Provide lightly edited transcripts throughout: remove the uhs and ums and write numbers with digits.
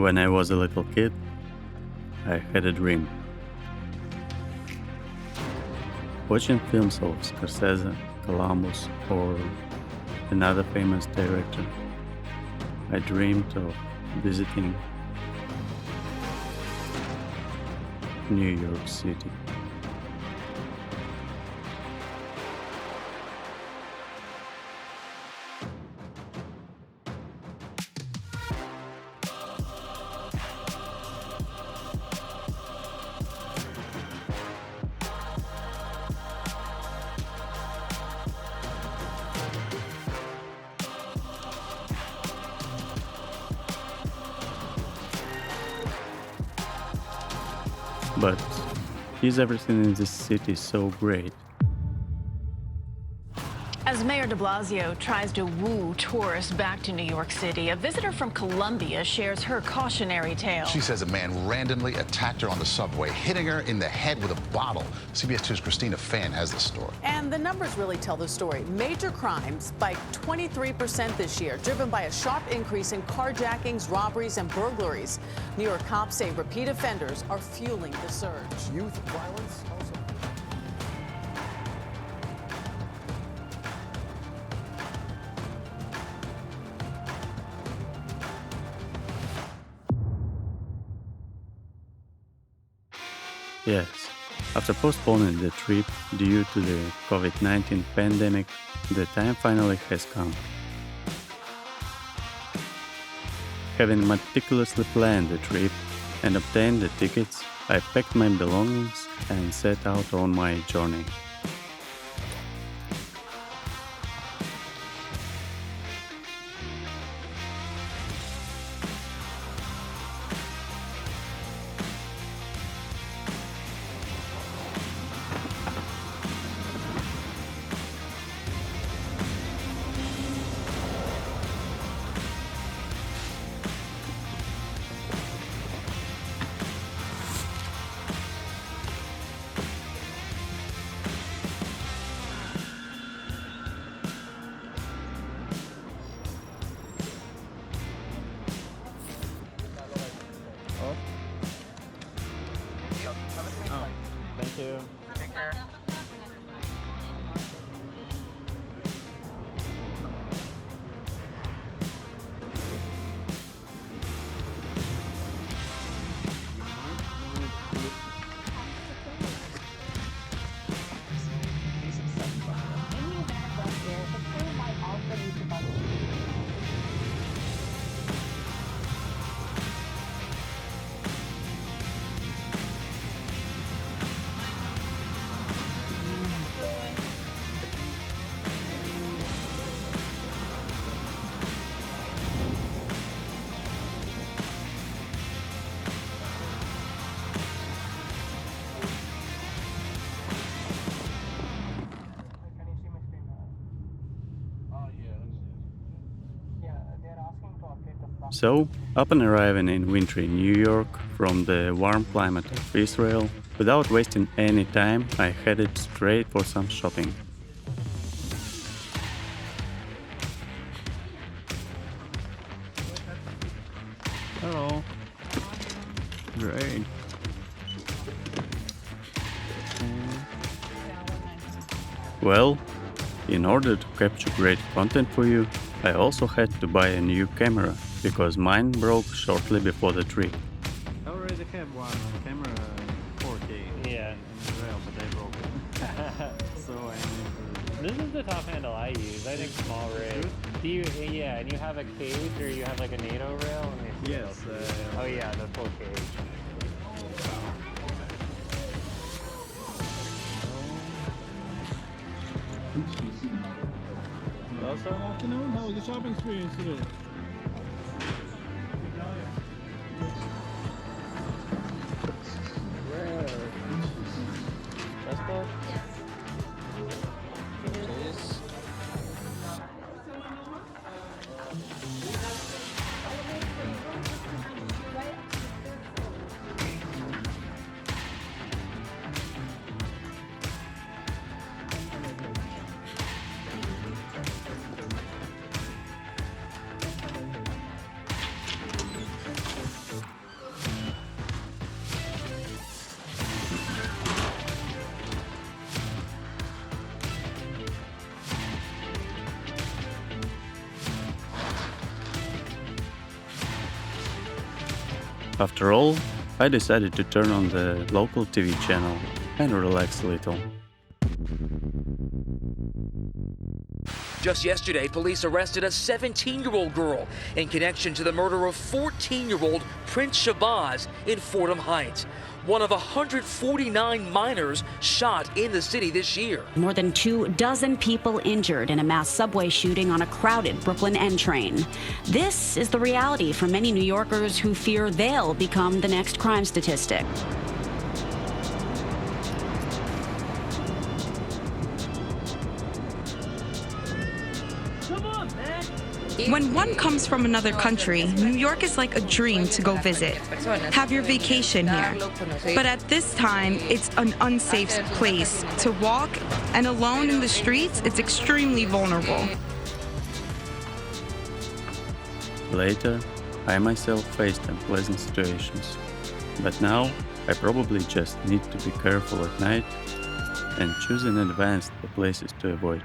When I was a little kid, I had a dream. Watching films of Scorsese, Columbus, or another famous director, I dreamed of visiting New York City. But is everything in this city so great? As Mayor de Blasio tries to woo tourists back to New York City, a visitor from Colombia shares her cautionary tale. She says a man randomly attacked her on the subway, hitting her in the head with a bottle. CBS 2's Christina Fan has the story. And the numbers really tell the story. Major crimes spiked 23% this year, driven by a sharp increase in carjackings, robberies, and burglaries. New York cops say repeat offenders are fueling the surge. Youth violence also. Yes, after postponing the trip due to the COVID-19 pandemic, the time finally has come. Having meticulously planned the trip and obtained the tickets, I packed my belongings and set out on my journey. Thank you. Take care. So, upon arriving in wintry New York from the warm climate of Israel, without wasting any time, I headed straight for some shopping. Hello. Great. Well, in order to capture great content for you, I also had to buy a new camera, because mine broke shortly before the trip. I already have one camera 4K. Yeah. In Israel, but they broke it. So I need This is the top handle I use. I think small rig. Do you? Yeah, and you have a cage or you have like a NATO rail? Let me see Yes. oh yeah, the full cage. Also, afternoon. How was the shopping experience today? Passport? After all, I decided to turn on the local TV channel and relax a little. Just yesterday, police arrested a 17-year-old girl in connection to the murder of 14-year-old Prince Shabazz in Fordham Heights, one of 149 minors shot in the city this year. More than 24 people injured in a mass subway shooting on a crowded Brooklyn N train. This is the reality for many New Yorkers who fear they'll become the next crime statistic. When one comes from another country, New York is like a dream to go visit. Have your vacation here. But at this time, it's an unsafe place to walk, and alone in the streets, it's extremely vulnerable. Later, I myself faced unpleasant situations. But now, I probably just need to be careful at night and choose in advance the places to avoid.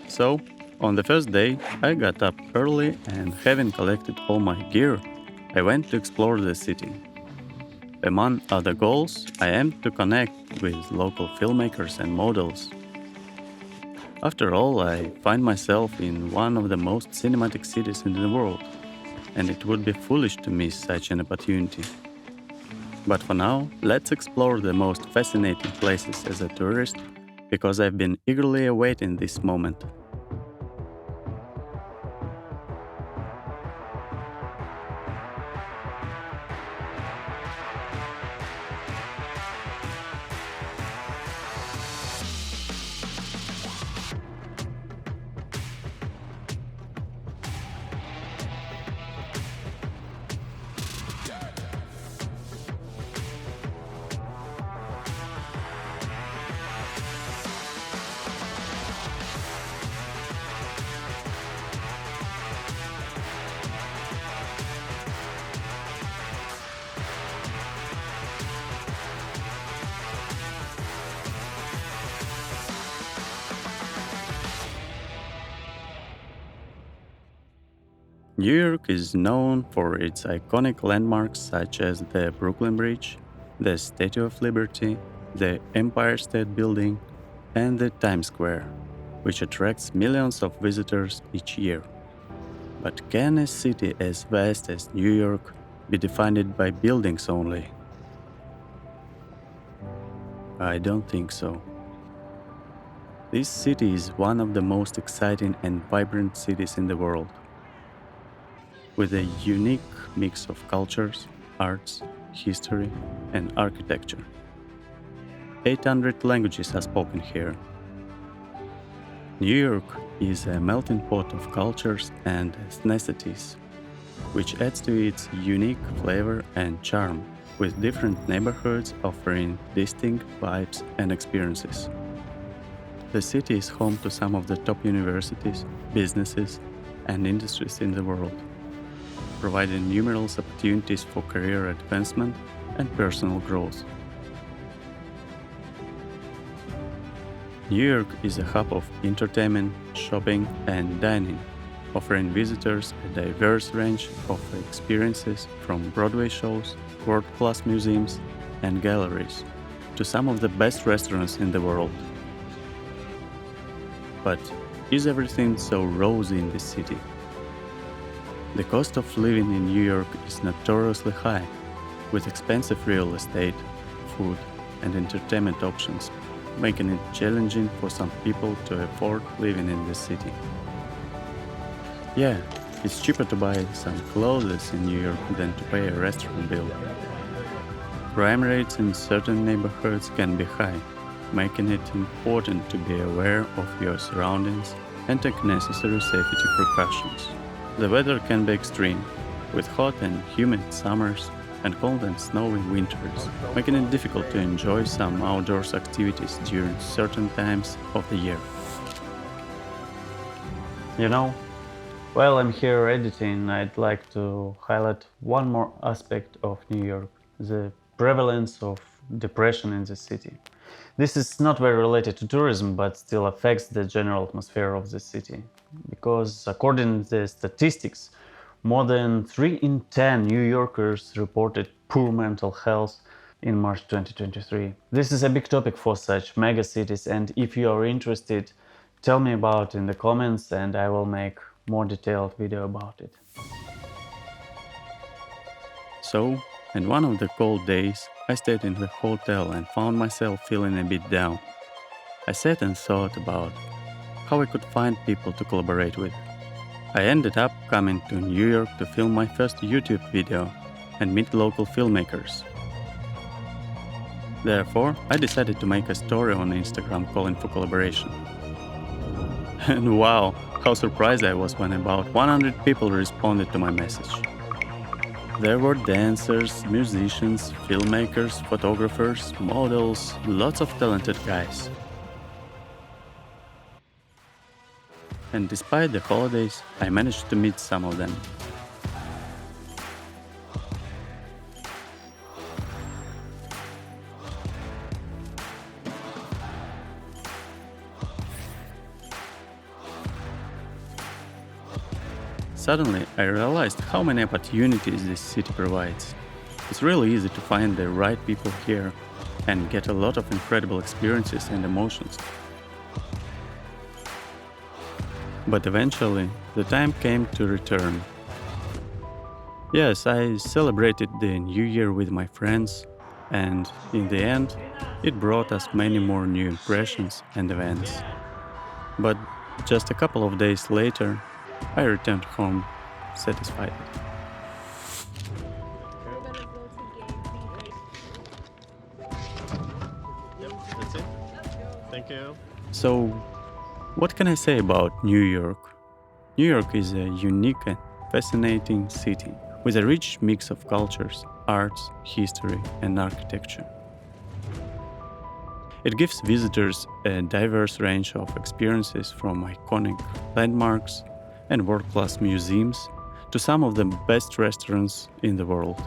So, on the first day, I got up early and having collected all my gear, I went to explore the city. Among other goals, I aimed to connect with local filmmakers and models. After all, I find myself in one of the most cinematic cities in the world, and it would be foolish to miss such an opportunity. But for now, let's explore the most fascinating places as a tourist, because I've been eagerly awaiting this moment. New York is known for its iconic landmarks such as the Brooklyn Bridge, the Statue of Liberty, the Empire State Building, and the Times Square, which attracts millions of visitors each year. But can a city as vast as New York be defined by buildings only? I don't think so. This city is one of the most exciting and vibrant cities in the world, with a unique mix of cultures, arts, history, and architecture. 800 languages are spoken here. New York is a melting pot of cultures and ethnicities, which adds to its unique flavor and charm, with different neighborhoods offering distinct vibes and experiences. The city is home to some of the top universities, businesses, and industries in the world, providing numerous opportunities for career advancement and personal growth. New York is a hub of entertainment, shopping, and dining, offering visitors a diverse range of experiences from Broadway shows, world-class museums, and galleries, to some of the best restaurants in the world. But is everything so rosy in this city? The cost of living in New York is notoriously high, with expensive real estate, food, and entertainment options, making it challenging for some people to afford living in the city. Yeah, it's cheaper to buy some clothes in New York than to pay a restaurant bill. Crime rates in certain neighborhoods can be high, making it important to be aware of your surroundings and take necessary safety precautions. The weather can be extreme, with hot and humid summers and cold and snowy winters, making it difficult to enjoy some outdoors activities during certain times of the year. You know, while I'm here editing, I'd like to highlight one more aspect of New York, the prevalence of depression in the city. This is not very related to tourism, but still affects the general atmosphere of the city. Because according to the statistics, more than 3 in 10 New Yorkers reported poor mental health in March 2023. This is a big topic for such mega cities, and if you are interested, tell me about it in the comments and I will make more detailed video about it. So, in one of the cold days, I stayed in the hotel and found myself feeling a bit down. I sat and thought about how I could find people to collaborate with. I ended up coming to New York to film my first YouTube video and meet local filmmakers. Therefore, I decided to make a story on Instagram calling for collaboration. And wow, how surprised I was when about 100 people responded to my message. There were dancers, musicians, filmmakers, photographers, models, lots of talented guys. And despite the holidays, I managed to meet some of them. Suddenly, I realized how many opportunities this city provides. It's really easy to find the right people here and get a lot of incredible experiences and emotions. But eventually, the time came to return. Yes, I celebrated the New Year with my friends, and in the end, it brought us many more new impressions and events. But just a couple of days later, I returned home satisfied. Yep, that's it. Thank you. So, what can I say about New York? New York is a unique and fascinating city with a rich mix of cultures, arts, history, and architecture. It gives visitors a diverse range of experiences from iconic landmarks and world-class museums to some of the best restaurants in the world.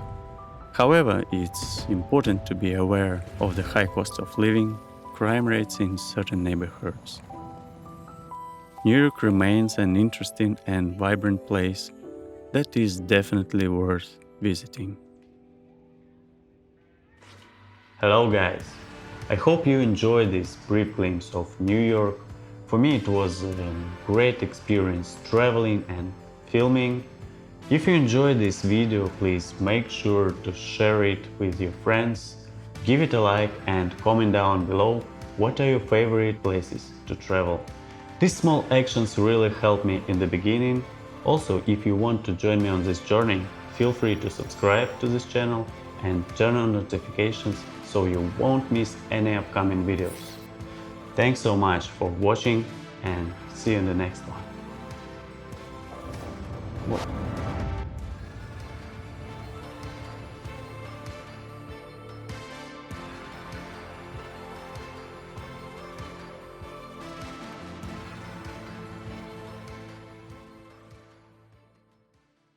However, it's important to be aware of the high cost of living, crime rates in certain neighborhoods. New York remains an interesting and vibrant place that is definitely worth visiting. Hello guys! I hope you enjoyed this brief glimpse of New York. For me it was a great experience traveling and filming. If you enjoyed this video, please make sure to share it with your friends, give it a like and comment down below what are your favorite places to travel. These small actions really helped me in the beginning. Also, if you want to join me on this journey, feel free to subscribe to this channel and turn on notifications so you won't miss any upcoming videos. Thanks so much for watching and see you in the next one.